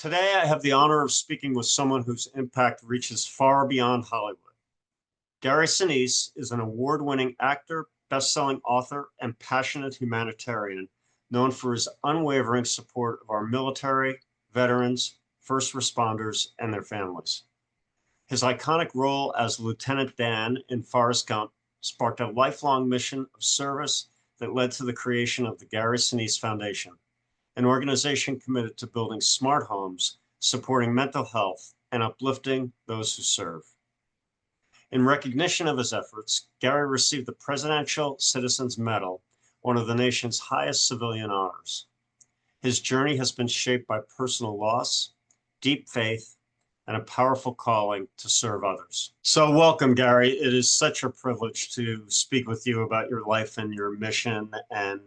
Today, I have the honor of speaking with someone whose impact reaches far beyond Hollywood. Gary Sinise is an award-winning actor, best-selling author, and passionate humanitarian known for his unwavering support of our military, veterans, first responders, and their families. His iconic role as Lieutenant Dan in Forrest Gump sparked a lifelong mission of service that led to the creation of the Gary Sinise Foundation, an organization committed to building smart homes, supporting mental health, and uplifting those who serve. In recognition of his efforts, Gary received the Presidential Citizens Medal, one of the nation's highest civilian honors. His journey has been shaped by personal loss, deep faith, and a powerful calling to serve others. So welcome, Gary. It is such a privilege to speak with you about your life and your mission and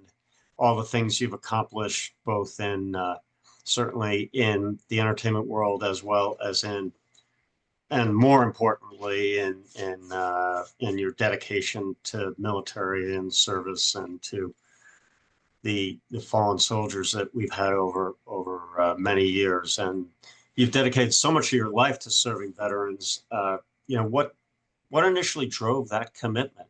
all the things you've accomplished, both in certainly in the entertainment world as well as in, and more importantly, in your dedication to military and service and to the fallen soldiers that we've had over many years. And you've dedicated so much of your life to serving veterans. What initially drove that commitment?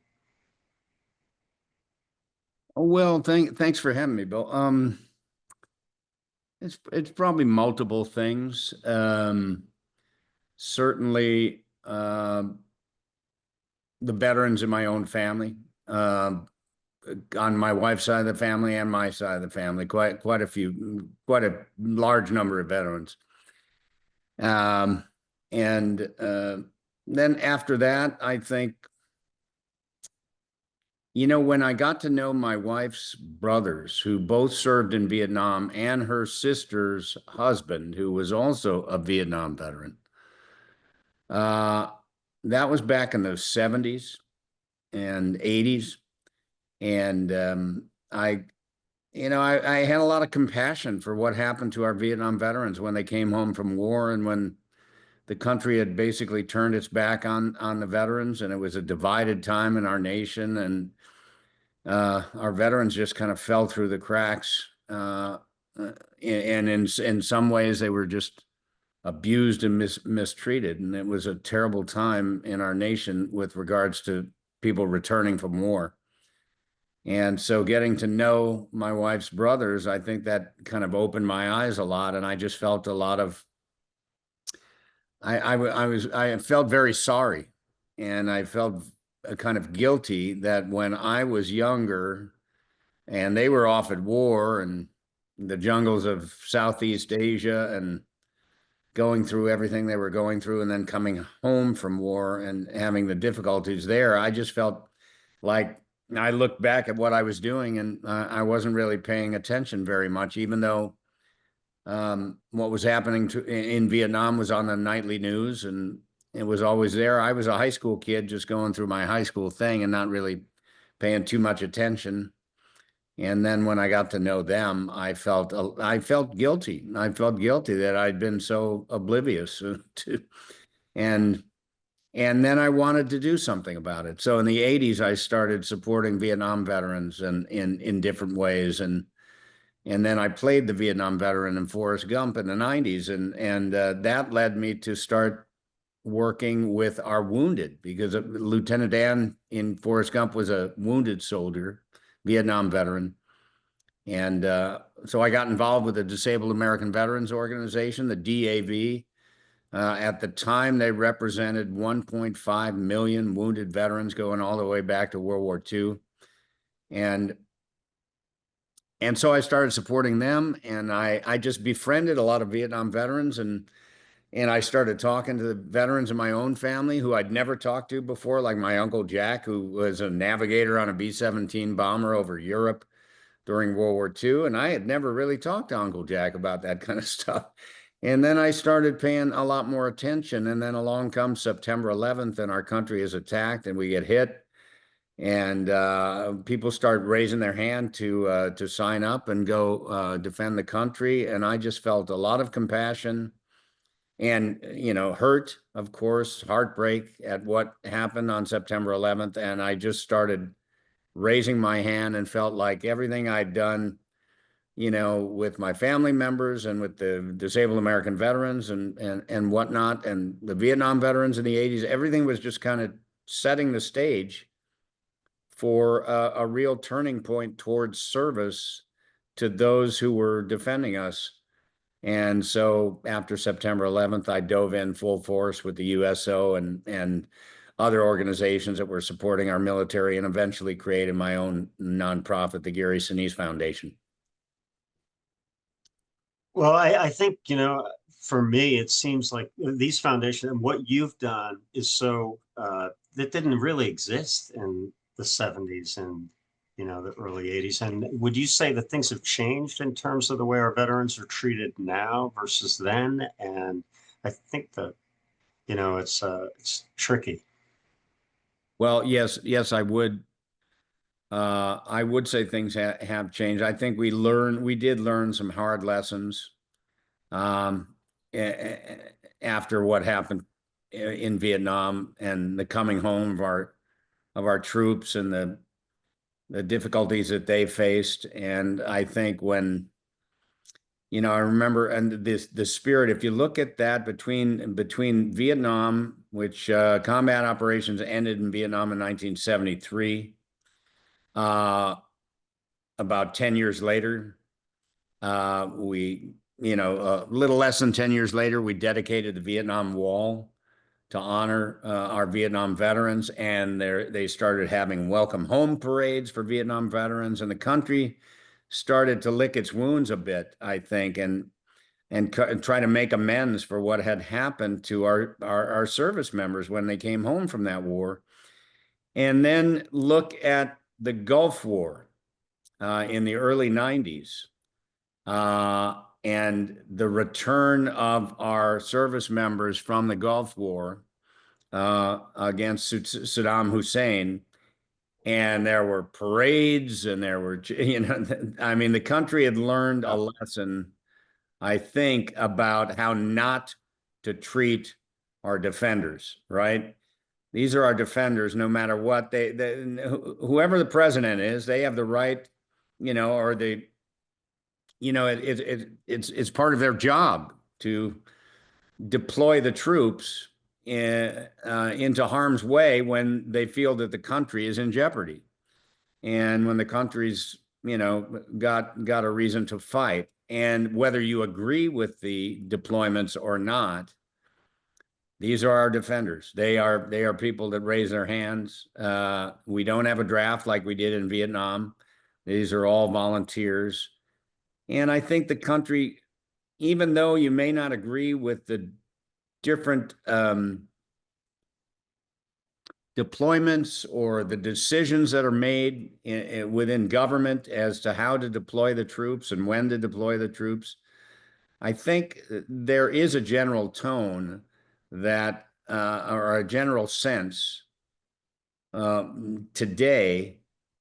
Well, thanks for having me, Bill. It's probably multiple things. Certainly, the veterans in my own family, on my wife's side of the family and my side of the family, quite a large number of veterans. And then after that, I think, when I got to know my wife's brothers, who both served in Vietnam, and her sister's husband, who was also a Vietnam veteran, that was back in the 70s and 80s. And I had a lot of compassion for what happened to our Vietnam veterans when they came home from war and when the country had basically turned its back on the veterans, and it was a divided time in our nation, and our veterans just kind of fell through the cracks, and in some ways they were just abused and mistreated, and it was a terrible time in our nation with regards to people returning from war. And so getting to know my wife's brothers, I think that kind of opened my eyes a lot, and I just felt a lot of I felt very sorry, and I felt kind of guilty that when I was younger and they were off at war and the jungles of Southeast Asia and going through everything they were going through and then coming home from war and having the difficulties there, I just felt like I looked back at what I was doing and I wasn't really paying attention very much, even though what was happening in Vietnam was on the nightly news and it was always there. I was a high school kid just going through my high school thing and not really paying too much attention. And then when I got to know them, I felt guilty. I felt guilty that I'd been so oblivious to, and then I wanted to do something about it. So in the 80s, I started supporting Vietnam veterans and in different ways. And then I played the Vietnam veteran in Forrest Gump in the 90s. And that led me to start working with our wounded, because Lieutenant Dan in Forrest Gump was a wounded soldier, Vietnam veteran. And so I got involved with the Disabled American Veterans Organization, the DAV. At the time, they represented 1.5 million wounded veterans going all the way back to World War II. And so I started supporting them, and I just befriended a lot of Vietnam veterans, and I started talking to the veterans in my own family who I'd never talked to before, like my Uncle Jack, who was a navigator on a B-17 bomber over Europe during World War II. And I had never really talked to Uncle Jack about that kind of stuff. And then I started paying a lot more attention. And then along comes September 11th, and our country is attacked and we get hit. And people start raising their hand to sign up and go defend the country. And I just felt a lot of compassion and, hurt, of course, heartbreak at what happened on September 11th. And I just started raising my hand and felt like everything I'd done with my family members and with the disabled American veterans and whatnot, and the Vietnam veterans in the 80s. Everything was just kind of setting the stage for a real turning point towards service to those who were defending us. And so after September 11th, I dove in full force with the USO and other organizations that were supporting our military, and eventually created my own nonprofit, the Gary Sinise Foundation. Well, I think, for me, it seems like these foundations and what you've done is so that didn't really exist in the 70s and, the early 80s. And would you say that things have changed in terms of the way our veterans are treated now versus then? And I think that, it's tricky. Well, yes, I would. I would say things have changed. I think we did learn some hard lessons um, after what happened in Vietnam, and the coming home of our troops, and the difficulties that they faced. And I think when, I remember, and the spirit, if you look at that between Vietnam, which combat operations ended in Vietnam in 1973, about 10 years later, a little less than 10 years later, we dedicated the Vietnam Wall to honor our Vietnam veterans, and they started having welcome home parades for Vietnam veterans, and the country started to lick its wounds a bit, I think, and try to make amends for what had happened to our service members when they came home from that war. And then look at the Gulf War in the early 90s. And the return of our service members from the Gulf War against Saddam Hussein. And there were parades, and there were, I mean, the country had learned a lesson, I think, about how not to treat our defenders, right? These are our defenders, no matter what whoever the president is, they have the right, or it's part of their job to deploy the troops into harm's way when they feel that the country is in jeopardy, and when the country's got a reason to fight. And whether you agree with the deployments or not, these are our defenders. They are people that raise their hands. We don't have a draft like we did in Vietnam. These are all volunteers. And I think the country, even though you may not agree with the different deployments or the decisions that are made within government as to how to deploy the troops and when to deploy the troops, I think there is a general tone that, or a general sense today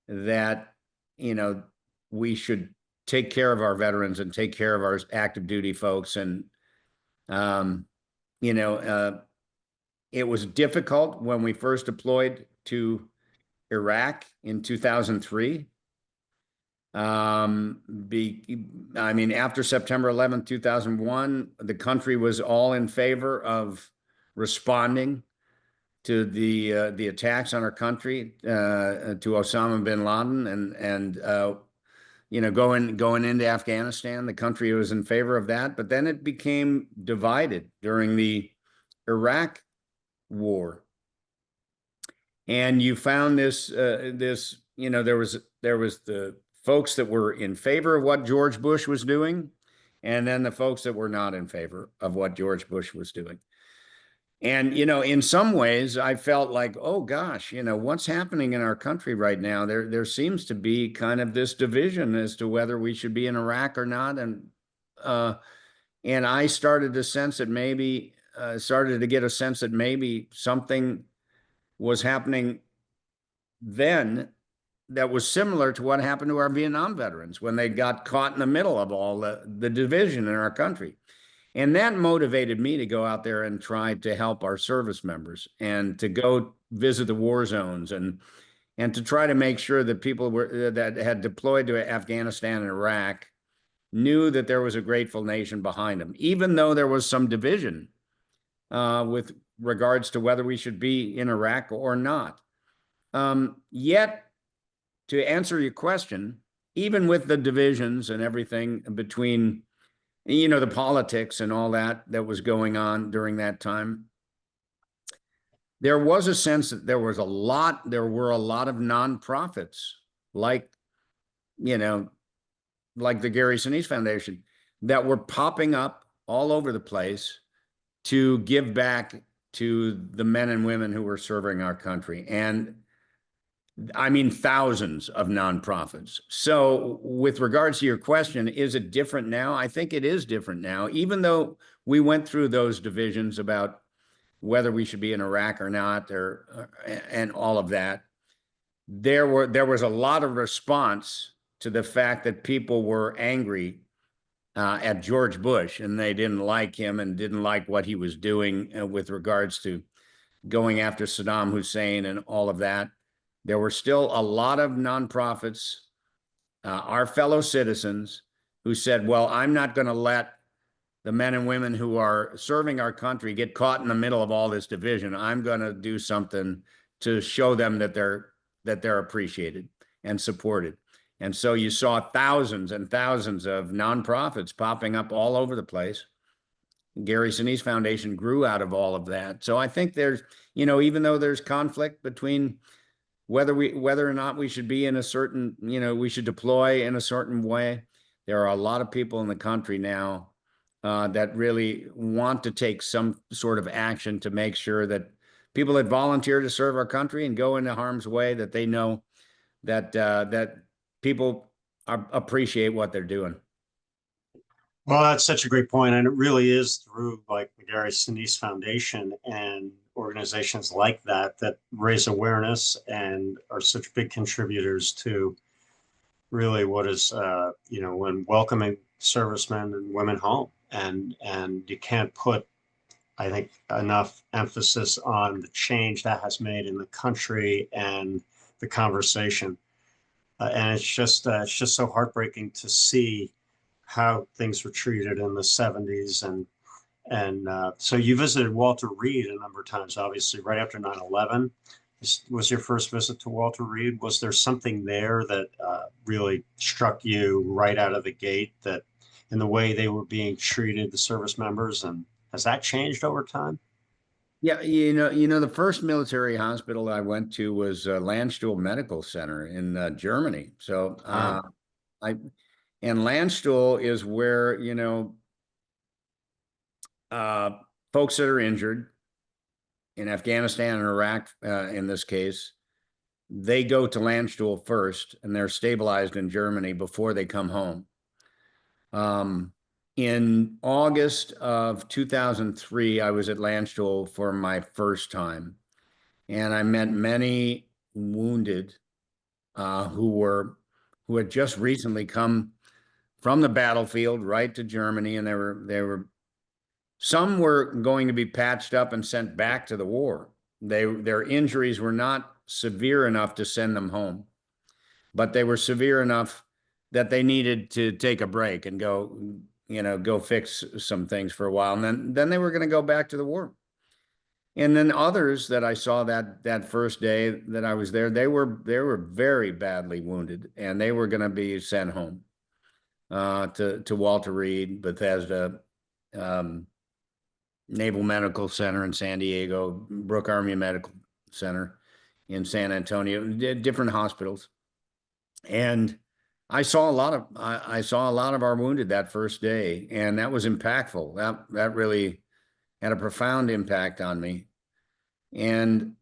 that, we should take care of our veterans and take care of our active duty folks. And, it was difficult when we first deployed to Iraq in 2003. I mean, after September 11th, 2001, the country was all in favor of responding to the attacks on our country, to Osama bin Laden, and going into Afghanistan. The country was in favor of that, but then it became divided during the Iraq war. And you found there was the folks that were in favor of what George Bush was doing, and then the folks that were not in favor of what George Bush was doing. And, in some ways, I felt like, oh gosh, what's happening in our country right now? There seems to be kind of this division as to whether we should be in Iraq or not. And I started to sense that started to get a sense that maybe something was happening then that was similar to what happened to our Vietnam veterans when they got caught in the middle of all the division in our country. And that motivated me to go out there and try to help our service members, and to go visit the war zones, and to try to make sure that people that had deployed to Afghanistan and Iraq knew that there was a grateful nation behind them, even though there was some division with regards to whether we should be in Iraq or not. Yet, to answer your question, even with the divisions and everything between, the politics and all that was going on during that time, there was a sense that there were a lot of nonprofits like, like the Gary Sinise Foundation that were popping up all over the place to give back to the men and women who were serving our country. And I mean, thousands of nonprofits. So with regards to your question, is it different now? I think it is different now, even though we went through those divisions about whether we should be in Iraq or not, and all of that. There was a lot of response to the fact that people were angry at George Bush, and they didn't like him and didn't like what he was doing with regards to going after Saddam Hussein and all of that. There were still a lot of nonprofits, our fellow citizens, who said, well, I'm not going to let the men and women who are serving our country get caught in the middle of all this division. I'm going to do something to show them that they're appreciated and supported. And so you saw thousands and thousands of nonprofits popping up all over the place. Gary Sinise Foundation grew out of all of that. So I think there's, even though there's conflict between whether or not we should be in a certain, we should deploy in a certain way, there are a lot of people in the country now that really want to take some sort of action to make sure that people that volunteer to serve our country and go into harm's way, that they know that people appreciate what they're doing. Well, that's such a great point. And it really is through like the Gary Sinise Foundation and organizations like that that raise awareness and are such big contributors to really what is, when welcoming servicemen and women home. And you can't put, I think, enough emphasis on the change that has made in the country and the conversation. And it's just so heartbreaking to see how things were treated in the 70s. And so you visited Walter Reed a number of times, obviously, right after 9/11. This was your first visit to Walter Reed. Was there something there that really struck you right out of the gate, that in the way they were being treated, the service members, and has that changed over time? Yeah, the first military hospital I went to was Landstuhl Medical Center in Germany. So I and Landstuhl is where, folks that are injured in Afghanistan and Iraq, in this case, they go to Landstuhl first, and they're stabilized in Germany before they come home. In August of 2003, I was at Landstuhl for my first time, and I met many wounded who had just recently come from the battlefield right to Germany, and some were going to be patched up and sent back to the war. Their injuries were not severe enough to send them home, but they were severe enough that they needed to take a break and go fix some things for a while. And then they were going to go back to the war. And then others that I saw that first day that I was there, they were very badly wounded, and they were going to be sent home to Walter Reed, Bethesda, Naval Medical Center in San Diego, Brooke Army Medical Center in San Antonio, different hospitals. And I saw a lot of our wounded that first day, and that was impactful. That really had a profound impact on me, and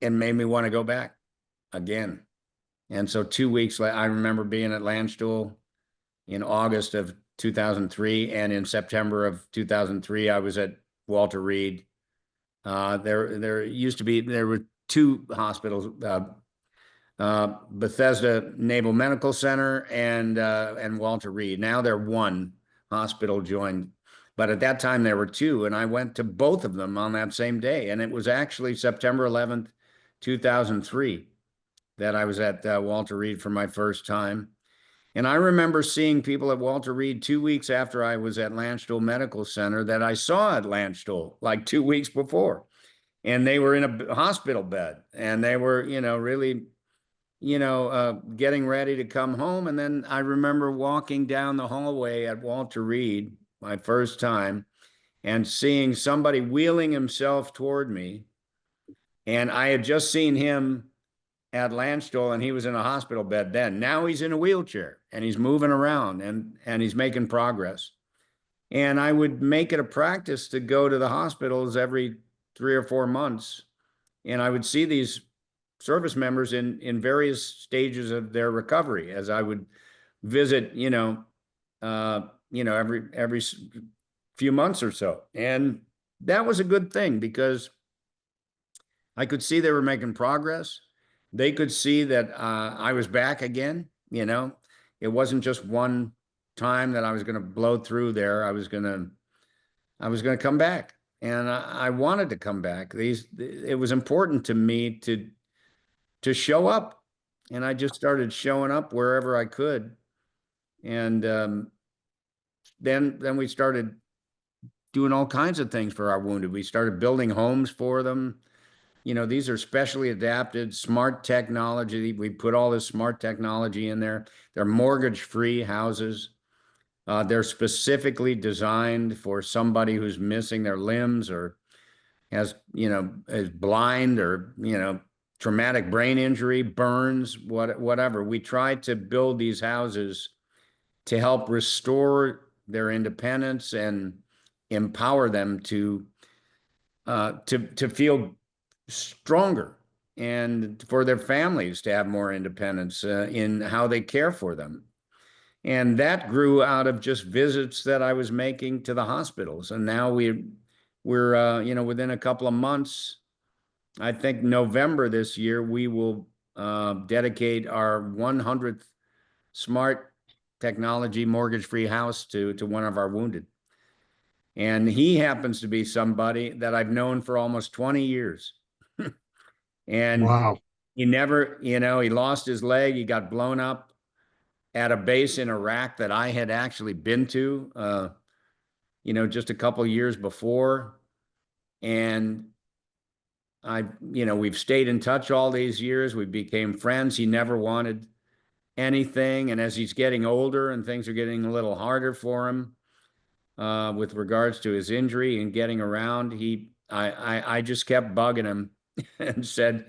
it made me want to go back again. And so 2 weeks later, I remember being at Landstuhl in August of 2003, and in September of 2003, I was at Walter Reed. There were two hospitals, Bethesda Naval Medical Center and Walter Reed. Now they're one hospital joined, but at that time there were two, and I went to both of them on that same day. And it was actually September 11th, 2003, that I was at Walter Reed for my first time. And I remember seeing people at Walter Reed 2 weeks after I was at Landstuhl Medical Center that I saw at Landstuhl like 2 weeks before. And they were in a hospital bed and they were, really, getting ready to come home. And then I remember walking down the hallway at Walter Reed, my first time, and seeing somebody wheeling himself toward me. And I had just seen him at Landstuhl and he was in a hospital bed then. Now he's in a wheelchair and he's moving around and he's making progress. And I would make it a practice to go to the hospitals every 3 or 4 months. And I would see these service members in various stages of their recovery as I would visit, every few months or so. And that was a good thing because I could see they were making progress. They could see that I was back again. It wasn't just one time that I was going to blow through there. I was going to come back, and I wanted to come back. It was important to me to show up, and I just started showing up wherever I could, and then we started doing all kinds of things for our wounded. We started building homes for them. These are specially adapted, smart technology. We put all this smart technology in there. They're mortgage-free houses. They're specifically designed for somebody who's missing their limbs or is blind or, traumatic brain injury, burns, whatever. We try to build these houses to help restore their independence and empower them to feel stronger and for their families to have more independence in how they care for them. And that grew out of just visits that I was making to the hospitals. And now we're within a couple of months, I think November this year, we will dedicate our 100th smart technology mortgage-free house to one of our wounded. And he happens to be somebody that I've known for almost 20 years. And Wow. he never, he lost his leg. He got blown up at a base in Iraq that I had actually been to, just a couple of years before. And we've stayed in touch all these years. We became friends. He never wanted anything. And as he's getting older and things are getting a little harder for him, with regards to his injury and getting around, I just kept bugging him and said,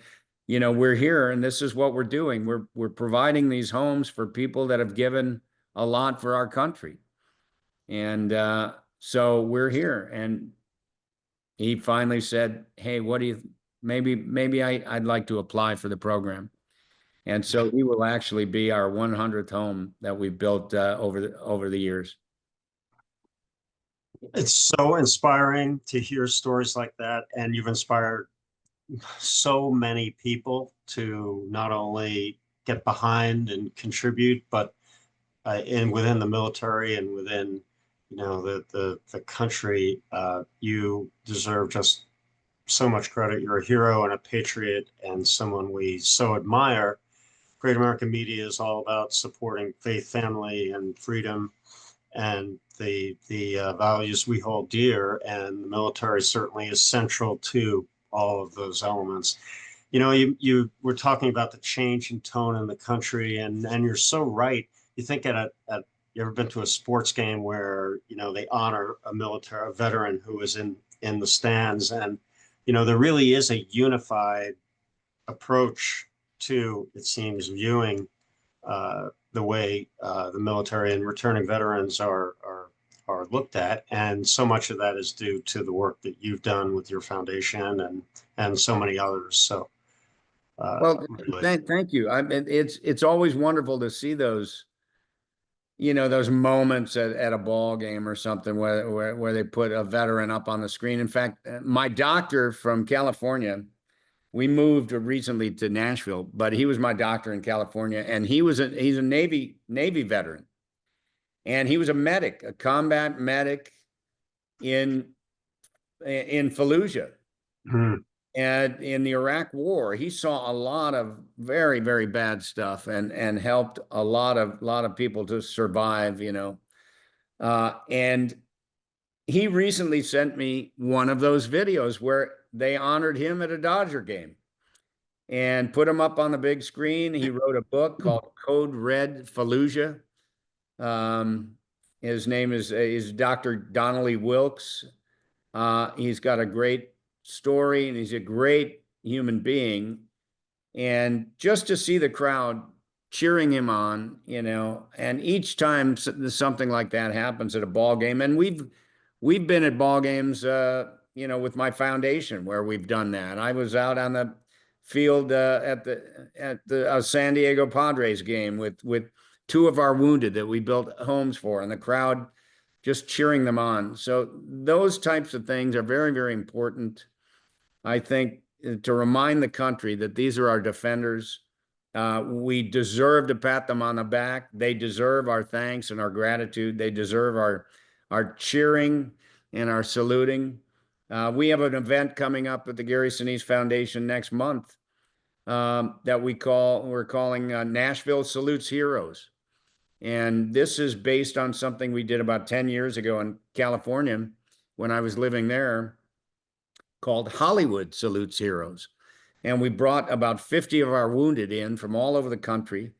we're here and this is what we're doing. We're providing these homes for people that have given a lot for our country. And so we're here. And he finally said, hey, what do you, maybe I'd like to apply for the program. And so he will actually be our 100th home that we've built over the years. It's so inspiring to hear stories like that. And you've inspired so many people to not only get behind and contribute, but within the military and within, the country, you deserve just so much credit. You're a hero and a patriot and someone we so admire. Great American Media is all about supporting faith, family, and freedom, and the values we hold dear. And the military certainly is central to all of those elements. You were talking about the change in tone in the country, and you're so right. You think you ever been to a sports game where they honor a veteran who was in the stands, and there really is a unified approach to, it seems, viewing the way the military and returning veterans are looked at, and so much of that is due to the work that you've done with your foundation and so many others. So, Well, really. thank you. It's always wonderful to see those, those moments at a ball game or something where they put a veteran up on the screen. In fact, my doctor from California, we moved recently to Nashville, but he was my doctor in California, and he's a Navy veteran, and he was a medic, a combat medic in Fallujah. Hmm. And in the Iraq War, he saw a lot of very, very bad stuff and helped a lot of people to survive, you know. And he recently sent me one of those videos where they honored him at a Dodger game and put him up on the big screen. He wrote a book called Code Red Fallujah. Um, his name is Dr. Donnelly Wilkes. He's got a great story and he's a great human being. And just to see the crowd cheering him on, you know, and each time something like that happens at a ball game, and we've been at ball games, you know, with my foundation where we've done that. I was out on the field at the San Diego Padres game with two of our wounded that we built homes for, and the crowd just cheering them on. So those types of things are very, very important. I think to remind the country that these are our defenders. We deserve to pat them on the back. They deserve our thanks and our gratitude. They deserve our cheering and our saluting. We have an event coming up at the Gary Sinise Foundation next month that we're calling Nashville Salutes Heroes. And this is based on something we did about 10 years ago in California when I was living there, called Hollywood Salutes Heroes. And we brought about 50 of our wounded in from all over the country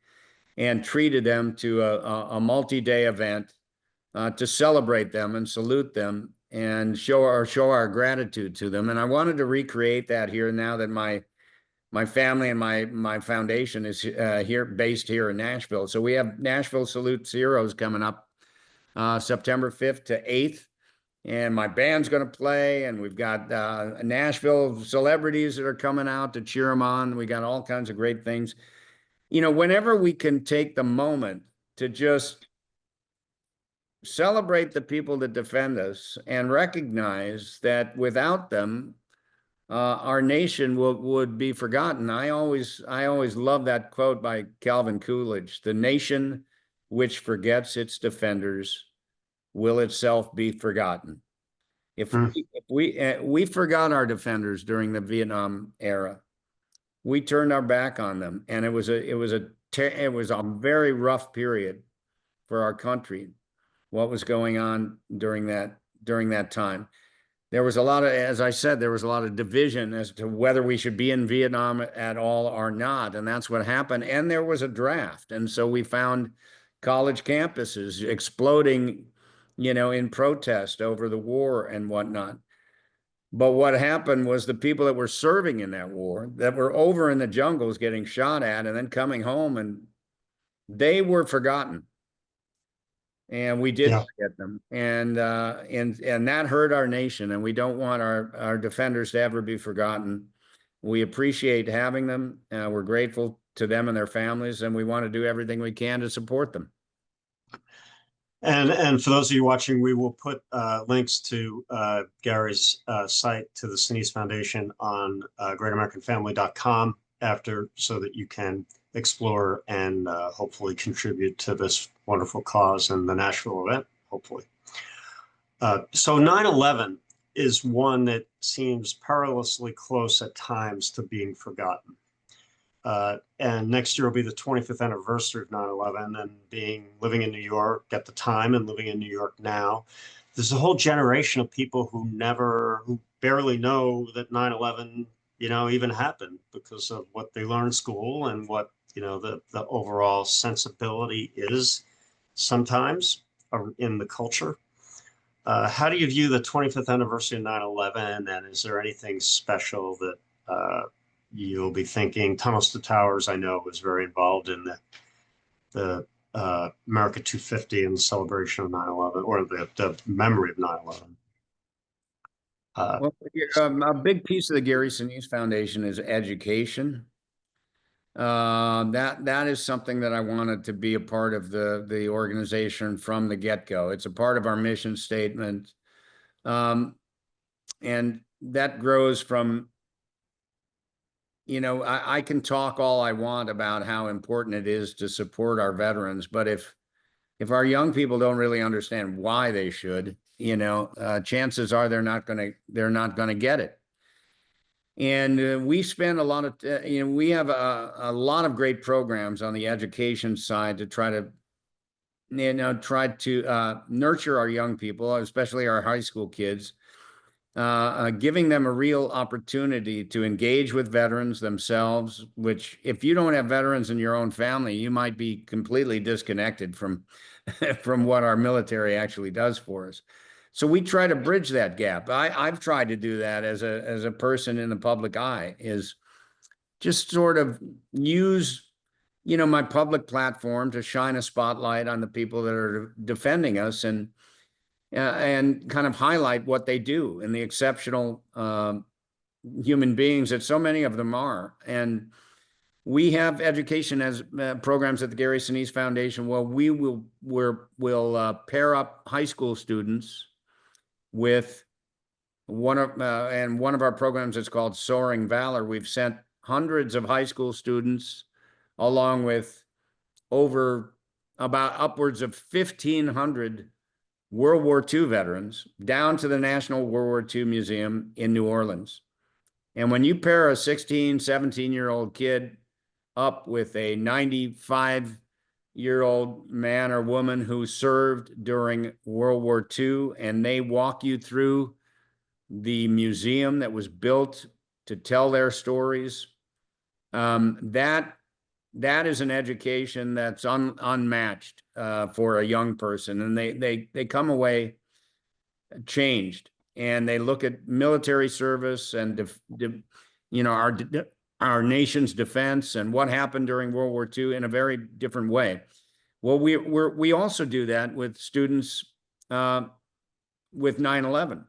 and treated them to a multi-day event to celebrate them and salute them and show our gratitude to them. And I wanted to recreate that here now that my family and my foundation is based here in Nashville. So we have Nashville Salutes Heroes coming up September 5th to 8th. And my band's going to play, and we've got Nashville celebrities that are coming out to cheer them on. We got all kinds of great things. You know, whenever we can take the moment to just celebrate the people that defend us and recognize that without them, our nation would be forgotten. I always love that quote by Calvin Coolidge: "The nation which forgets its defenders will itself be forgotten." If we forgot our defenders during the Vietnam era, we turned our back on them, and it was a very rough period for our country. What was going on during that time? There was a lot of, as I said, there was a lot of division as to whether we should be in Vietnam at all or not, and that's what happened. And there was a draft, and so we found college campuses exploding, you know, in protest over the war and whatnot. But what happened was the people that were serving in that war, that were over in the jungles getting shot at and then coming home, and they were forgotten. And we did forget them. And that hurt our nation. And we don't want our defenders to ever be forgotten. We appreciate having them. We're grateful to them and their families, and we want to do everything we can to support them. And for those of you watching, we will put links to Gary's site, to the Sinise Foundation, on greatamericanfamily.com after, so that you can explore and hopefully contribute to this wonderful cause and the Nashville event, hopefully. So 9/11 is one that seems perilously close at times to being forgotten. And next year will be the 25th anniversary of 9/11, and living in New York at the time and living in New York now, there's a whole generation of people who barely know that 9/11, you know, even happened, because of what they learn in school and what, you know, the overall sensibility is sometimes in the culture. How do you view the 25th anniversary of 9/11, and is there anything special that you'll be thinking? Tunnels to Towers, I know, was very involved in the America 250 and the celebration of 9/11, or the memory of 9/11. Well, a big piece of the Gary Sinise Foundation is education. That is something that I wanted to be a part of the organization from the get-go. It's a part of our mission statement. And that grows from, you know, I can talk all I want about how important it is to support our veterans, but if our young people don't really understand why they should, you know, chances are they're not gonna get it. And we spend a lot of, we have a lot of great programs on the education side to try to, nurture our young people, especially our high school kids, giving them a real opportunity to engage with veterans themselves, which if you don't have veterans in your own family, you might be completely disconnected from, from what our military actually does for us. So we try to bridge that gap. I've tried to do that as a person in the public eye, is just sort of use, my public platform to shine a spotlight on the people that are defending us, and kind of highlight what they do and the exceptional human beings that so many of them are. And we have education as programs at the Gary Sinise Foundation. Well, we'll pair up high school students with one of our programs is called Soaring Valor. We've sent hundreds of high school students, along with over about upwards of 1,500 World War II veterans, down to the National World War II Museum in New Orleans. And when you pair a 16, 17-year-old kid up with a 95-year-old man or woman who served during World War II, and they walk you through the museum that was built to tell their stories, that is an education that's unmatched for a young person. And they come away changed, and they look at military service and our nation's defense and what happened during World War II in a very different way. Well, we also do that with students with 9/11.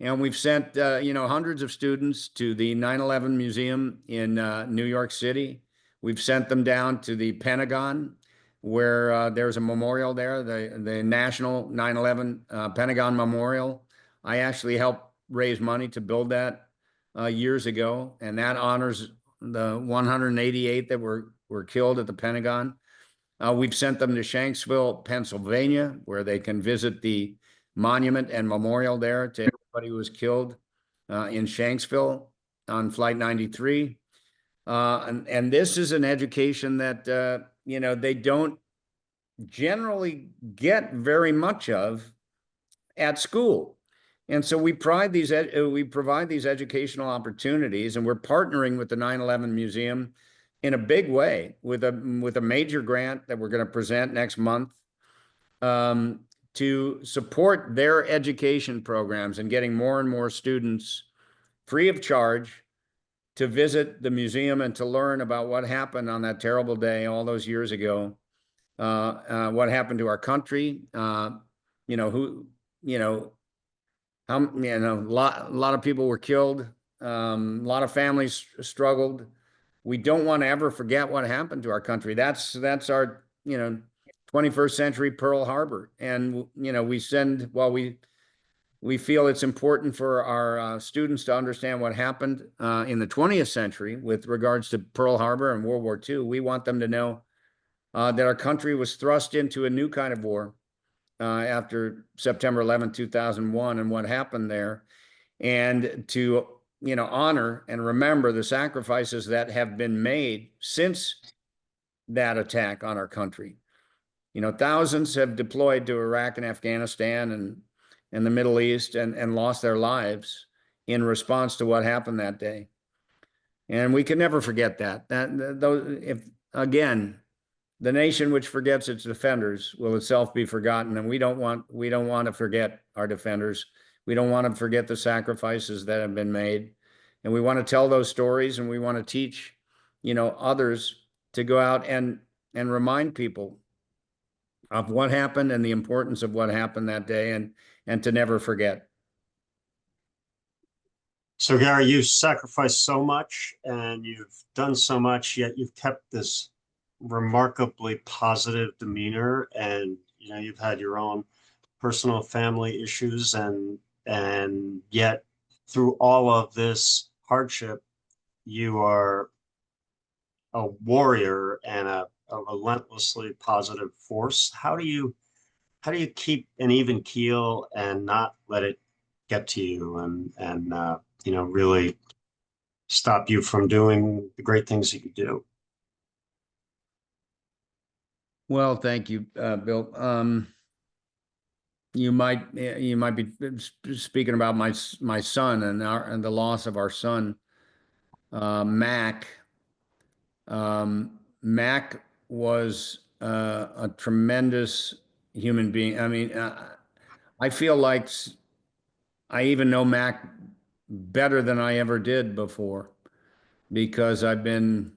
And we've sent, hundreds of students to the 9/11 Museum in New York City. We've sent them down to the Pentagon, where there's a memorial there, the National 9/11 Pentagon Memorial. I actually helped raise money to build that years ago, and that honors the 188 that were killed at the Pentagon. We've sent them to Shanksville, Pennsylvania, where they can visit the monument and memorial there to everybody who was killed in Shanksville on Flight 93. And this is an education that, they don't generally get very much of at school. And so we provide these educational opportunities, and we're partnering with the 9/11 Museum in a big way with a major grant that we're going to present next month, to support their education programs and getting more and more students free of charge to visit the museum and to learn about what happened on that terrible day all those years ago, what happened to our country, a lot of people were killed, a lot of families struggled. We don't want to ever forget what happened to our country. That's our, 21st century Pearl Harbor. And, we feel it's important for our students to understand what happened in the 20th century with regards to Pearl Harbor and World War II. We want them to know that our country was thrust into a new kind of war after September 11, 2001, and what happened there, and to honor and remember the sacrifices that have been made since that attack on our country. Thousands have deployed to Iraq and Afghanistan and the Middle East and lost their lives in response to what happened that day. And we can never forget that. Again, the nation which forgets its defenders will itself be forgotten. And we don't want to forget our defenders. We don't want to forget the sacrifices that have been made. And we want to tell those stories, and we want to teach, others to go out and remind people of what happened and the importance of what happened that day, and to never forget. So Gary, you've sacrificed so much and you've done so much, yet you've kept this remarkably positive demeanor, and you've had your own personal family issues, and yet through all of this hardship, you are a warrior and a relentlessly positive force. How do you keep an even keel and not let it get to you really stop you from doing the great things that you do. Well, thank you, Bill. You might be speaking about my son and the loss of our son, Mac. Mac was a tremendous human being. I mean, I feel like I even know Mac better than I ever did before because I've been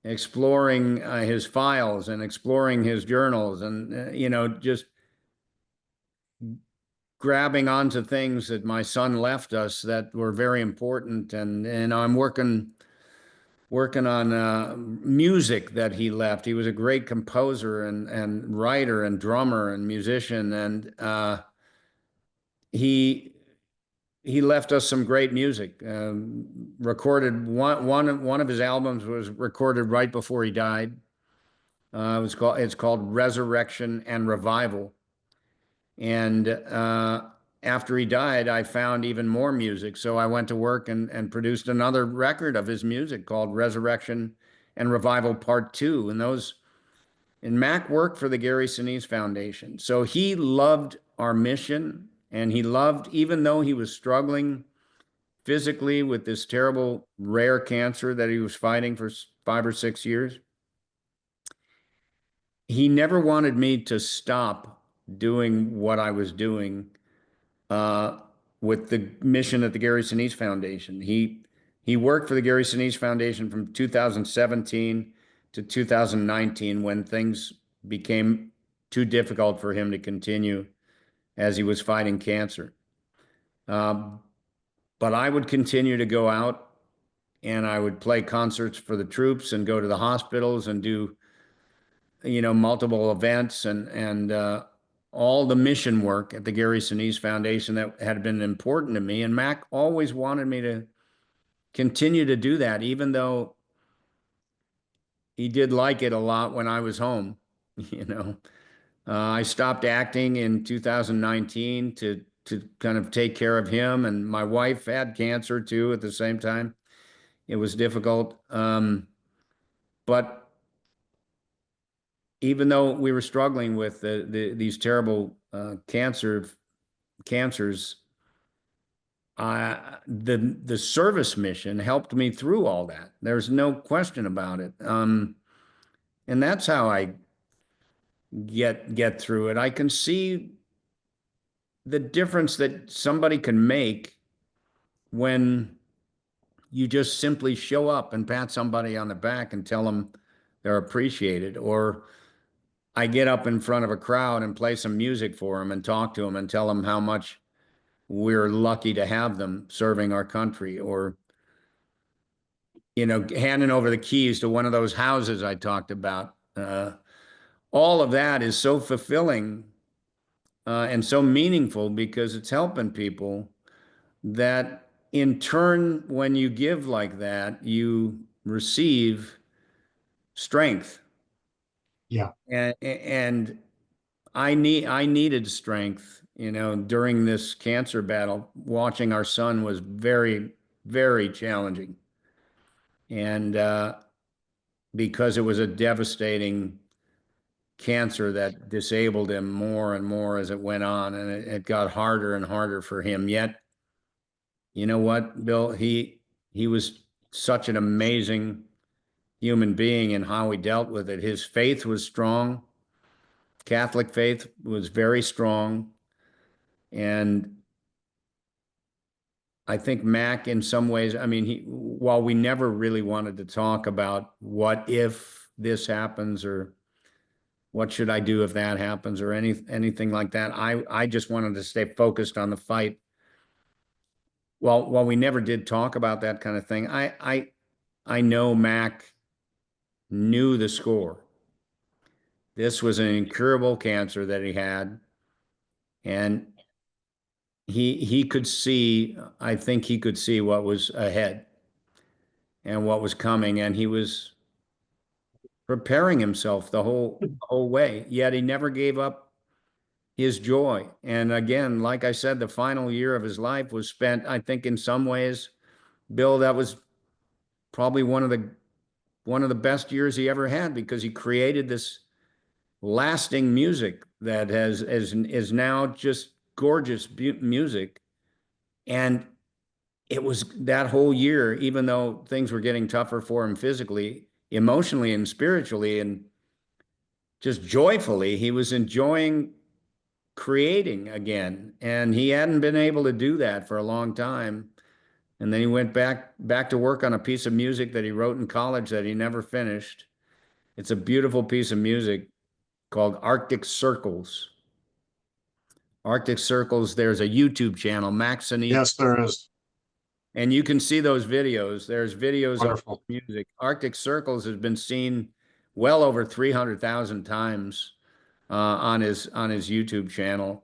exploring his files and exploring his journals and, just grabbing onto things that my son left us that were very important. And I'm working on music that he left. He was a great composer and writer and drummer and musician, and he he left us some great music. Recorded one of his albums was recorded right before he died. It's called Resurrection and Revival. And after he died, I found even more music. So I went to work and produced another record of his music called Resurrection and Revival Part Two. And Mac worked for the Gary Sinise Foundation. So he loved our mission, and he loved, even though he was struggling physically with this terrible rare cancer that he was fighting for 5 or 6 years, he never wanted me to stop doing what I was doing uh, with the mission at the Gary Sinise Foundation. He worked for the Gary Sinise Foundation from 2017 to 2019 when things became too difficult for him to continue as he was fighting cancer. Um, but I would continue to go out and I would play concerts for the troops and go to the hospitals and do multiple events and all the mission work at the Gary Sinise Foundation that had been important to me. And Mac always wanted me to continue to do that, even though he did like it a lot when I was home. You know, I stopped acting in 2019 to kind of take care of him, and my wife had cancer too at the same time. It was difficult, but even though we were struggling with these terrible cancers, the service mission helped me through all that. There's no question about it. And that's how I get through it. I can see the difference that somebody can make when you just simply show up and pat somebody on the back and tell them they're appreciated. Or I get up in front of a crowd and play some music for them and talk to them and tell them how much we're lucky to have them serving our country. Or handing over the keys to one of those houses I talked about. All of that is so fulfilling and so meaningful because it's helping people that in turn, when you give like that, you receive strength. Yeah. And I needed strength, during this cancer battle. Watching our son was very, very challenging. And because it was a devastating cancer that disabled him more and more as it went on, and it got harder and harder for him. Yet, you know what, Bill? He was such an amazing human being in how he dealt with it. His faith was strong. Catholic faith was very strong. And I think Mac, in some ways, I mean, while we never really wanted to talk about what if this happens or what should I do if that happens or anything like that, I just wanted to stay focused on the fight. While we never did talk about that kind of thing, I know Mac knew the score. This was an incurable cancer that he had, and he could see, I think he could see what was ahead and what was coming, and he was preparing himself the whole way. Yet he never gave up his joy. And again, like I said, the final year of his life was spent, I think, in some ways, Bill, that was probably one of the best years he ever had, because he created this lasting music that is now just gorgeous music. And it was that whole year, even though things were getting tougher for him physically, emotionally, and spiritually, and just joyfully, he was enjoying creating again. And he hadn't been able to do that for a long time. And then he went back to work on a piece of music that he wrote in college that he never finished. It's a beautiful piece of music called Arctic Circles. Arctic Circles, there's a YouTube channel, Max Sinise, Yes, there is. and you can see those videos. There's videos of Wonderful. music. Arctic Circles has been seen well over 300,000 times on his YouTube channel,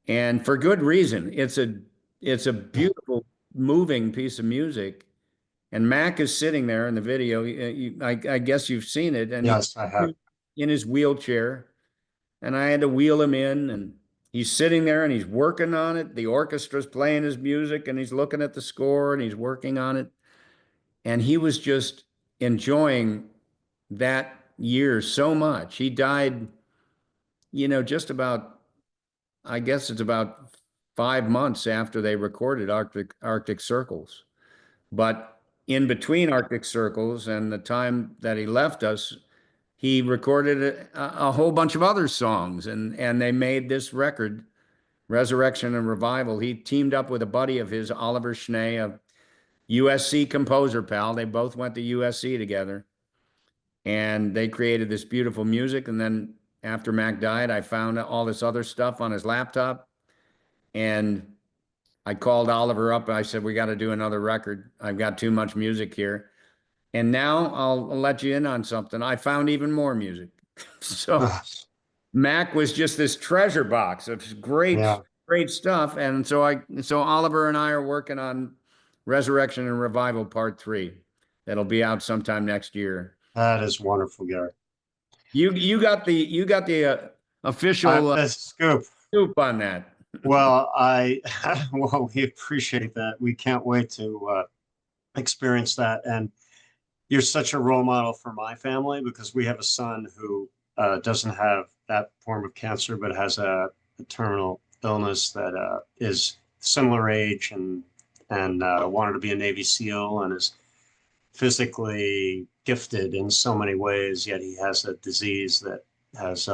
and for good reason. It's a beautiful, moving piece of music. And Mac is sitting there in the video. I guess you've seen it, and he's Yes, I have. in his wheelchair, and I had to wheel him in, and he's sitting there and he's working on it. The orchestra's playing his music, and he's looking at the score and he's working on it. And he was just enjoying that year so much. He died, just about, I guess it's about 5 months after they recorded Arctic Circles. But in between Arctic Circles and the time that he left us, he recorded a whole bunch of other songs, and they made this record, Resurrection and Revival. He teamed up with a buddy of his, Oliver Schnee, a USC composer pal. They both went to USC together, and they created this beautiful music. And then after Mac died, I found all this other stuff on his laptop, and I called Oliver up and I said, "We got to do another record. I've got too much music here." And now I'll let you in on something. I found even more music. So Mac was just this treasure box of great, Yeah, great stuff. And so Oliver and I are working on Resurrection and Revival Part 3. That'll be out sometime next year. that is wonderful, Gary. You got the official A scoop. scoop on that. Well, well, we appreciate that. We can't wait to experience that. And you're such a role model for my family, because we have a son who doesn't have that form of cancer, but has a terminal illness that is similar age, and wanted to be a Navy SEAL, and is physically gifted in so many ways, yet he has a disease that has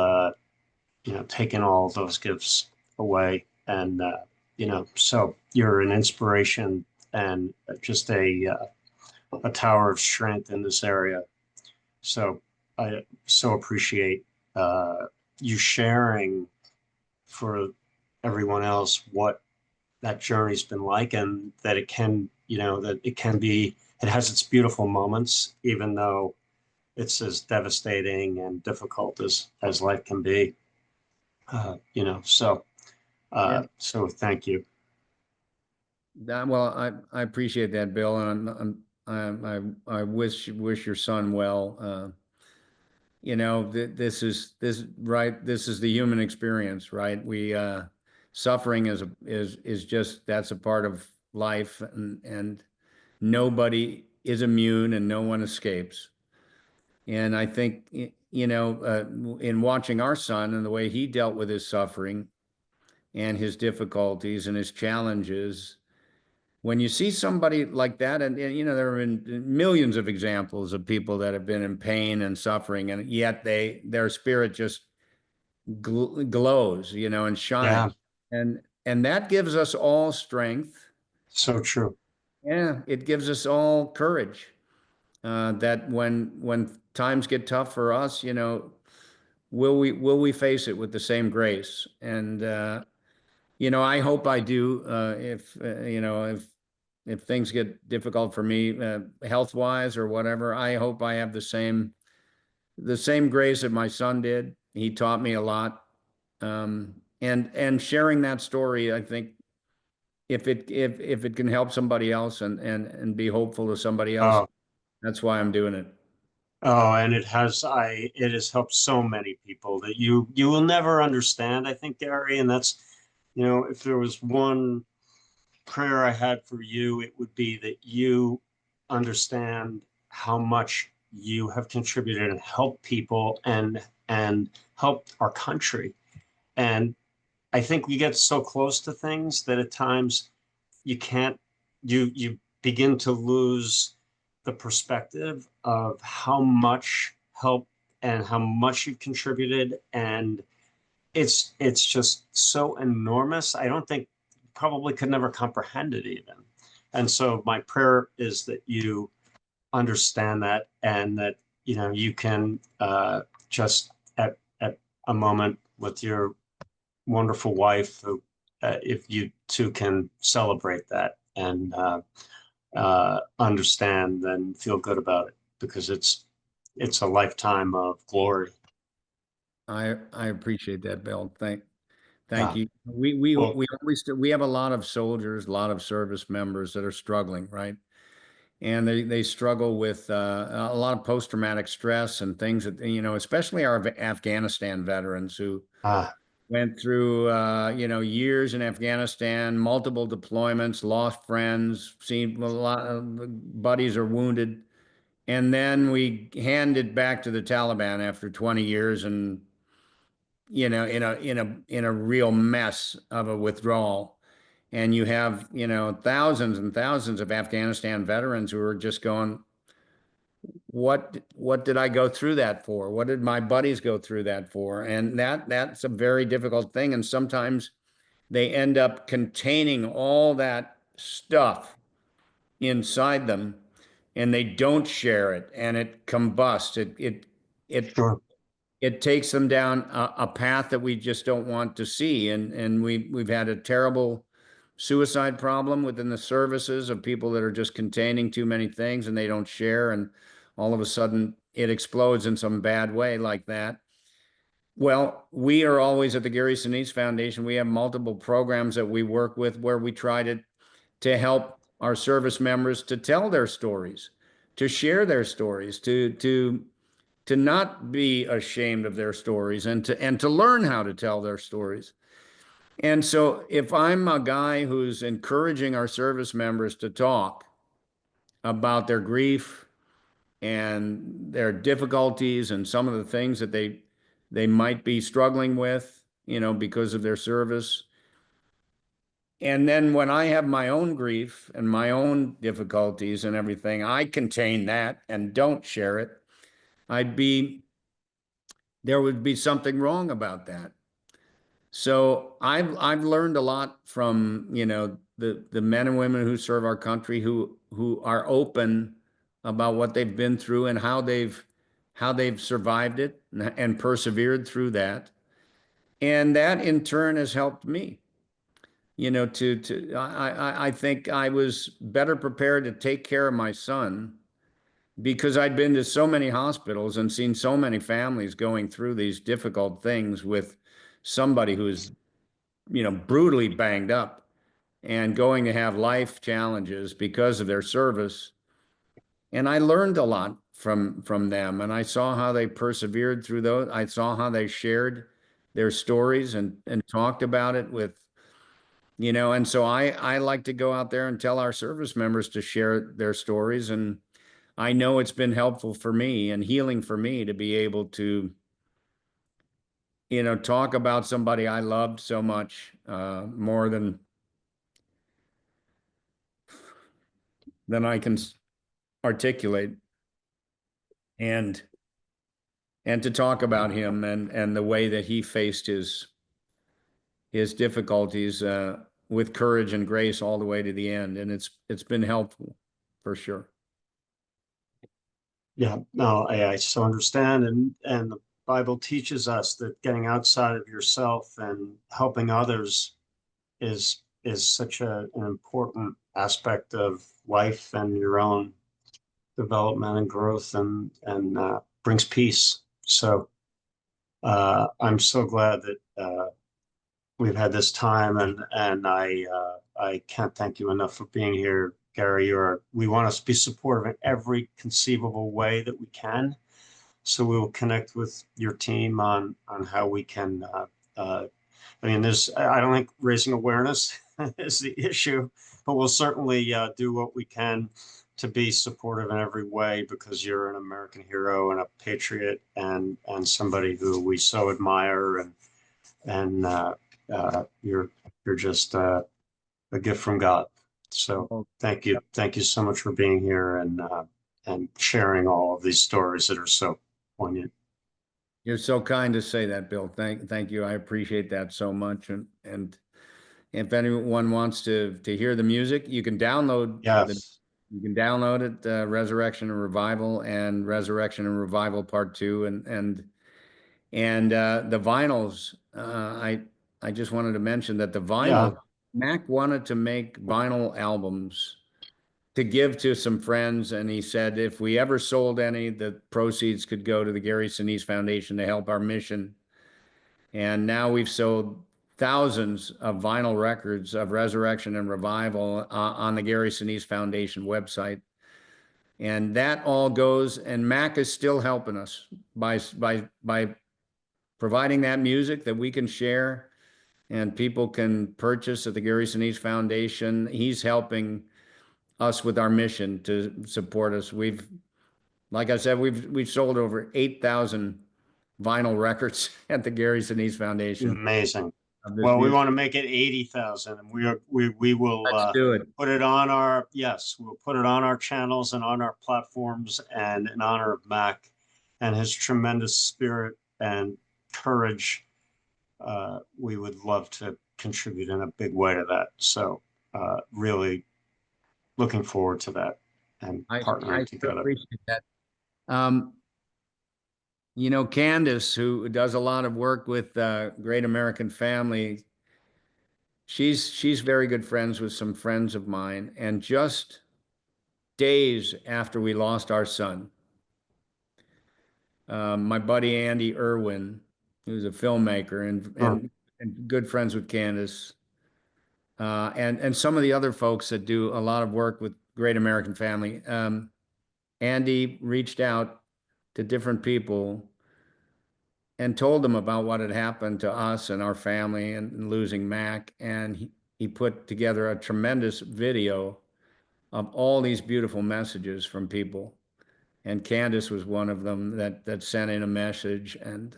taken all those gifts away. And so you're an inspiration and just a tower of strength in this area. So I so appreciate you sharing for everyone else what that journey's been like, and that it can, it has its beautiful moments, even though it's as devastating and difficult as life can be. So Yeah. so thank you. Well, I appreciate that, Bill, and I wish your son well. This right. This is the human experience, right? We suffering is just, that's a part of life, and nobody is immune and no one escapes. And I think in watching our son and the way he dealt with his suffering and his difficulties and his challenges, when you see somebody like that, and there have been millions of examples of people that have been in pain and suffering, and yet their spirit just glows, and Yeah, shines, and that gives us all strength. so true. Yeah, it gives us all courage. That when times get tough for us, will we face it with the same grace? And I hope I do. If things get difficult for me, health wise or whatever, I hope I have the same grace that my son did. He taught me a lot, and sharing that story, I think, if it can help somebody else and be hopeful to somebody else, Oh, that's why I'm doing it. Oh, and it has helped so many people that you will never understand, I think, Gary. And that's, if there was one prayer I had for you, it would be that you understand how much you have contributed and helped people and helped our country. And I think we get so close to things that at times you can't you begin to lose the perspective of how much help and how much you've contributed, and it's just so enormous. I don't think probably could never comprehend it even. And so my prayer is that you understand that, and that you can just at a moment with your wonderful wife, who, if you two can celebrate that and understand and feel good about it, because it's a lifetime of glory. I appreciate that, Bill. Thank Yeah. you. We Well, we always we have a lot of soldiers, a lot of service members that are struggling, right? And they struggle with a lot of post-traumatic stress and things that, especially our Afghanistan veterans who ah, went through, years in Afghanistan, multiple deployments, lost friends, seen a lot of buddies are wounded. And then we hand it back to the Taliban after 20 years and, in a real mess of a withdrawal. And you have, thousands and thousands of Afghanistan veterans who are just going, what did I go through that for? What did my buddies go through that for? And that's a very difficult thing. And sometimes they end up containing all that stuff inside them and they don't share it and it combusts. It sure. it takes them down a path that we just don't want to see. And we've had a terrible suicide problem within the services of people that are just containing too many things and they don't share. And all of a sudden it explodes in some bad way like that. Well, we are always at the Gary Sinise Foundation. We have multiple programs that we work with where we try to help our service members to tell their stories, to share their stories, to not be ashamed of their stories and to learn how to tell their stories. And so if I'm a guy who's encouraging our service members to talk about their grief and their difficulties and some of the things that they might be struggling with, because of their service. And then when I have my own grief and my own difficulties and everything, I contain that and don't share it. I'd be there would be something wrong about that. So I've learned a lot from, the men and women who serve our country who are open about what they've been through and how they've survived it and persevered through that. And that in turn has helped me, I think I was better prepared to take care of my son because I'd been to so many hospitals and seen so many families going through these difficult things with somebody who's, brutally banged up and going to have life challenges because of their service. And I learned a lot from them, and I saw how they persevered through those. I saw how they shared their stories and talked about it with, and so I like to go out there and tell our service members to share their stories. And I know it's been helpful for me and healing for me to be able to, talk about somebody I loved so much, more than I can articulate, and to talk about him and the way that he faced his difficulties, with courage and grace all the way to the end. And it's been helpful for sure. Yeah, no, I so understand, and the Bible teaches us that getting outside of yourself and helping others is such an important aspect of life and your own development and growth, and brings peace. So I'm so glad that we've had this time, and I can't thank you enough for being here, Gary. We want to be supportive in every conceivable way that we can. So we will connect with your team on how we can. I mean, I don't think raising awareness is the issue, but we'll certainly do what we can to be supportive in every way, because you're an American hero and a patriot, and somebody who we so admire, and you're just a gift from God. So Well, thank you so much for being here and sharing all of these stories that are so poignant. you're so kind to say that, Bill. Thank you. I appreciate that so much. And if anyone wants to hear the music, Yes. you can download it, Resurrection and Revival and Resurrection and Revival Part Two, and the vinyls. I just wanted to mention that the Yeah. vinyl, Mac wanted to make vinyl albums to give to some friends, and he said if we ever sold any, the proceeds could go to the Gary Sinise Foundation to help our mission. And now we've sold thousands of vinyl records of Resurrection and Revival on the Gary Sinise Foundation website. And that all goes, and Mac is still helping us by providing that music that we can share and people can purchase at the Gary Sinise Foundation. He's helping us with our mission to support us. Like I said, we've sold over 8,000 vinyl records at the Gary Sinise Foundation Amazing. of this Well, we music. want to make it 80,000, and we will Let's do it. put it on our, yes, we'll put it on our channels and on our platforms, and in honor of Mac and his tremendous spirit and courage. We would love to contribute in a big way to that. So really looking forward to that and I partnering sure together. appreciate that. Um, Candace, who does a lot of work with Great American Family, she's very good friends with some friends of mine, and just days after we lost our son, my buddy Andy Irwin, who's a filmmaker Sure. and good friends with Candace, and some of the other folks that do a lot of work with Great American Family. Andy reached out to different people and told them about what had happened to us and our family and losing Mac. And he put together a tremendous video of all these beautiful messages from people. And Candace was one of them that sent in a message. And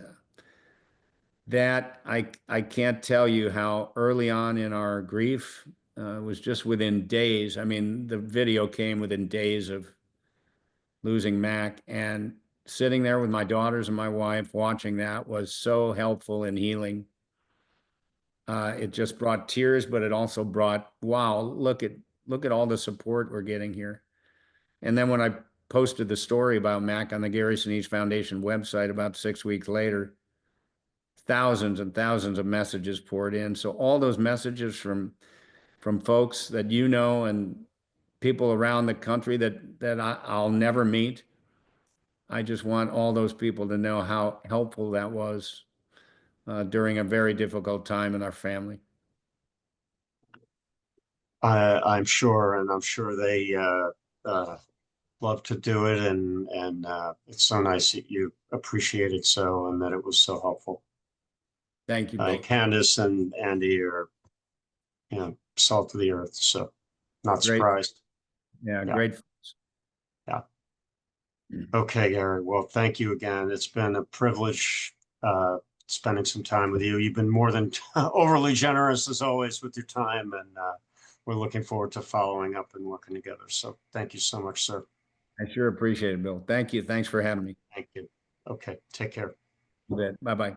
that I can't tell you how early on in our grief, was just within days. I mean, the video came within days of losing Mac, and sitting there with my daughters and my wife watching that was so helpful and healing. It just brought tears, but it also brought, wow, look at all the support we're getting here. And then when I posted the story about Mac on the Gary Sinise Foundation website about 6 weeks later, thousands and thousands of messages poured in. So all those messages from folks that and people around the country that I'll never meet. I just want all those people to know how helpful that was during a very difficult time in our family. I'm sure, and I'm sure they love to do it, and it's so nice that you appreciate it so, and that it was so helpful. Thank you, Bill. Candace and Andy are, salt of the earth, so not Great. surprised. Yeah, Yeah. great. Yeah. Okay, Gary. Well, thank you again. It's been a privilege spending some time with you. You've been more than overly generous as always with your time, and we're looking forward to following up and working together. So thank you so much, sir. I sure appreciate it, Bill. Thank you. Thanks for having me. Thank you. Okay, take care. You bet. Bye-bye.